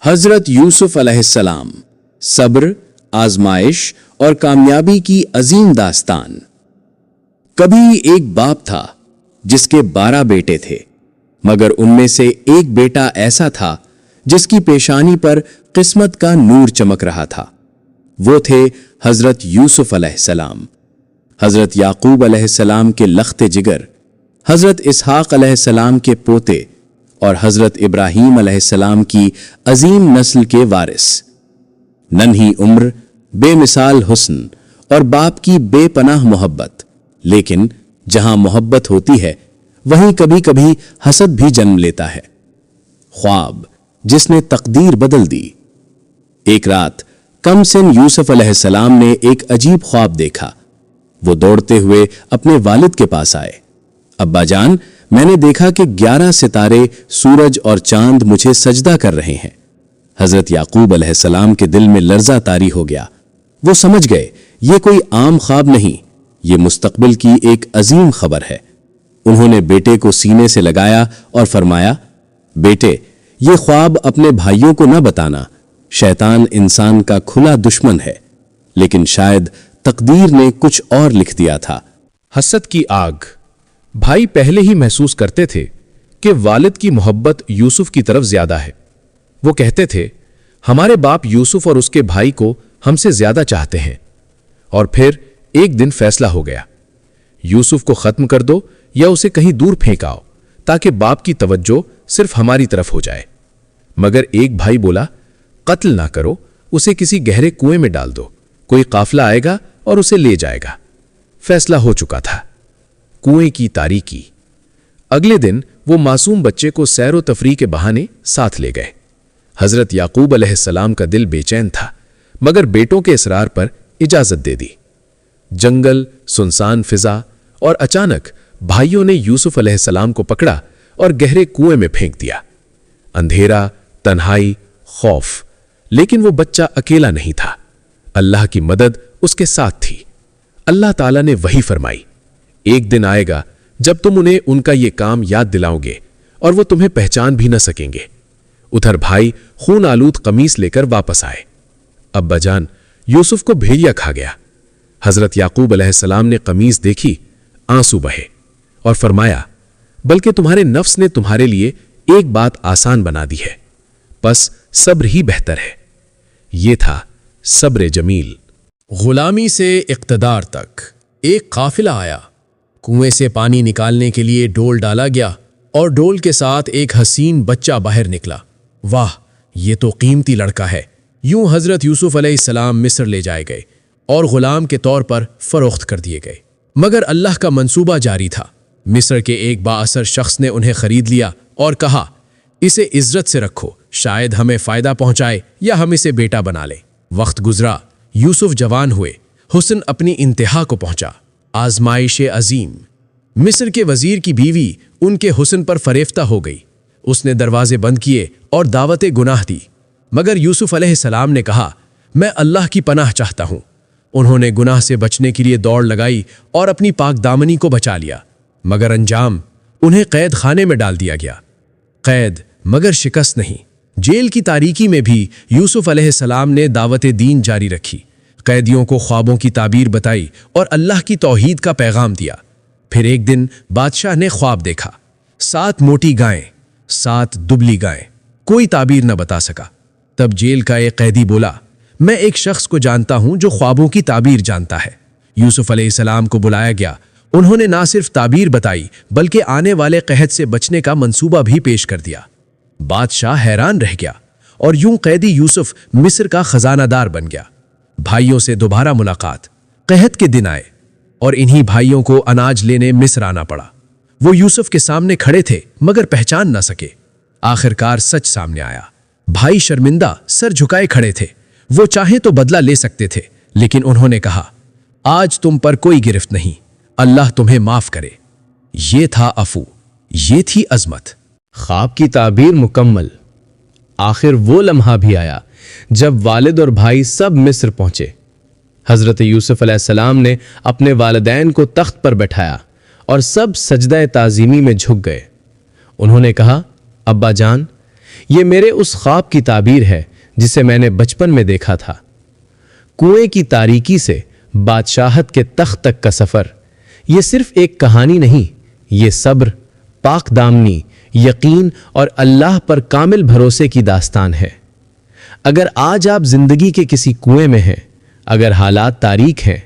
हजरत यूसुफ अलैहिस्सलाम, सब्र, आजमाइश और कामयाबी की अजीम दास्तान। कभी एक बाप था जिसके 12 बेटे थे, मगर उनमें से एक बेटा ऐसा था जिसकी पेशानी पर किस्मत का नूर चमक रहा था। वो थे हजरत यूसुफ अलैहिस्सलाम। हजरत याकूब अलैहिस्सलाम के लख्ते जिगर, हजरत इसहाक अलैहिस्सलाम के पोते और हजरत इब्राहीम अलैहिस्सलाम की अजीम नस्ल के वारिस। नन्ही उम्र, बेमिसाल हुस्न और बाप की बेपनाह मोहब्बत। लेकिन जहां मोहब्बत होती है वहीं कभी कभी हसद भी जन्म लेता है। ख्वाब जिसने तकदीर बदल दी। एक रात कम सिन यूसुफ अलैहिस्सलाम ने एक अजीब ख्वाब देखा। वो दौड़ते हुए अपने वालिद के पास आए। अब्बा जान, मैंने देखा कि 11 सितारे, सूरज और चांद मुझे सजदा कर रहे हैं। हजरत याकूब अलैहिस्सलाम के दिल में लर्जा तारी हो गया। वो समझ गए ये कोई आम ख्वाब नहीं, ये मुस्तकबिल की एक अजीम खबर है। उन्होंने बेटे को सीने से लगाया और फरमाया, बेटे, ये ख्वाब अपने भाइयों को न बताना। शैतान इंसान का खुला दुश्मन है, लेकिन शायद तकदीर ने कुछ और लिख दिया था। हसद की आग। भाई पहले ही महसूस करते थे कि वालिद की मोहब्बत यूसुफ की तरफ ज्यादा है। वो कहते थे, हमारे बाप यूसुफ और उसके भाई को हमसे ज्यादा चाहते हैं। और फिर एक दिन फैसला हो गया, यूसुफ को खत्म कर दो या उसे कहीं दूर फेंक आओ, ताकि बाप की तवज्जो सिर्फ हमारी तरफ हो जाए। मगर एक भाई बोला, कत्ल ना करो, उसे किसी गहरे कुएं में डाल दो, कोई काफिला आएगा और उसे ले जाएगा। फैसला हो चुका था। कुएं की तारीकी। अगले दिन वो मासूम बच्चे को सैरो तफरी के बहाने साथ ले गए। हजरत याकूब अलैहिस्सलाम का दिल बेचैन था, मगर बेटों के इसरार पर इजाजत दे दी। जंगल, सुनसान फिजा और अचानक भाइयों ने यूसुफ अलैहिस्सलाम को पकड़ा और गहरे कुएं में फेंक दिया। अंधेरा, तन्हाई, खौफ, लेकिन वो बच्चा अकेला नहीं था। अल्लाह की मदद उसके साथ थी। अल्लाह ताला ने वही फरमाई, एक दिन आएगा जब तुम उन्हें उनका ये काम याद दिलाओगे और वो तुम्हें पहचान भी न सकेंगे। उधर भाई खून आलूद कमीज लेकर वापस आए। अब्बा जान, यूसुफ को भेड़िया खा गया। हजरत याकूब अलैहिस्सलाम ने कमीज देखी, आंसू बहे और फरमाया, बल्कि तुम्हारे नफ्स ने तुम्हारे लिए एक बात आसान बना दी है, बस सब्र ही बेहतर है। ये था सब्र जमील। गुलामी से इक्तदार तक। एक काफिला आया। कुएं से पानी निकालने के लिए डोल डाला गया और डोल के साथ एक हसीन बच्चा बाहर निकला। वाह, ये तो कीमती लड़का है। यूं हजरत यूसुफ अलैहिस्सलाम मिस्र ले जाए गए और गुलाम के तौर पर फरोख्त कर दिए गए। मगर अल्लाह का मंसूबा जारी था। मिस्र के एक बाअसर शख्स ने उन्हें खरीद लिया और कहा, इसे इज्जत से रखो, शायद हमें फायदा पहुंचाए या हम इसे बेटा बना लें। वक्त गुजरा, यूसुफ जवान हुए, हुस्न अपनी इंतहा को पहुंचा। आजमाइश अजीम। मिस्र के वजीर की बीवी उनके हुस्न पर फरेफ्ता हो गई। उसने दरवाजे बंद किए और दावते गुनाह दी। मगर यूसुफ अलैहिस्सलाम ने कहा, मैं अल्लाह की पनाह चाहता हूं। उन्होंने गुनाह से बचने के लिए दौड़ लगाई और अपनी पाक दामनी को बचा लिया। मगर अंजाम, उन्हें कैद खाने में डाल दिया गया। कैद मगर शिकस्त नहीं। जेल की तारीकी में भी यूसुफ अलैहिस्सलाम ने दावत दीन जारी रखी। कैदियों को ख्वाबों की ताबीर बताई और अल्लाह की तौहीद का पैगाम दिया। फिर एक दिन बादशाह ने ख्वाब देखा, 7 मोटी गायें, 7 दुबली गायें। कोई ताबीर न बता सका। तब जेल का एक कैदी बोला, मैं एक शख्स को जानता हूं जो ख्वाबों की ताबीर जानता है। यूसुफ अलैहिस्सलाम को बुलाया गया। उन्होंने ना सिर्फ ताबीर बताई बल्कि आने वाले कहत से बचने का मंसूबा भी पेश कर दिया। बादशाह हैरान रह गया और यूं कैदी यूसुफ मिस्र का खजानादार बन गया। भाइयों से दोबारा मुलाकात। कहत के दिन आए और इन्हीं भाइयों को अनाज लेने मिस्र आना पड़ा। वो यूसुफ के सामने खड़े थे मगर पहचान न सके। आखिरकार सच सामने आया। भाई शर्मिंदा सर झुकाए खड़े थे। वो चाहे तो बदला ले सकते थे, लेकिन उन्होंने कहा, आज तुम पर कोई गिरफ्त नहीं, अल्लाह तुम्हें माफ करे। ये था अफू, ये थी अजमत। ख्वाब की ताबीर मुकम्मल। आखिर वो लम्हा भी आया जब वालिद और भाई सब मिस्र पहुंचे। हजरत यूसुफ अलैहिस्सलाम ने अपने वालिदैन को तख्त पर बैठाया और सब सजदा ताज़ीमी में झुक गए। उन्होंने कहा, अब्बा जान, یہ میرے اس خواب کی تعبیر ہے جسے میں نے بچپن میں دیکھا تھا۔ کنویں کی تاریکی سے بادشاہت کے تخت تک کا سفر یہ صرف ایک کہانی نہیں، یہ صبر، پاک دامنی، یقین اور اللہ پر کامل بھروسے کی داستان ہے۔ اگر آج آپ زندگی کے کسی کنویں میں ہیں، اگر حالات تاریک ہیں،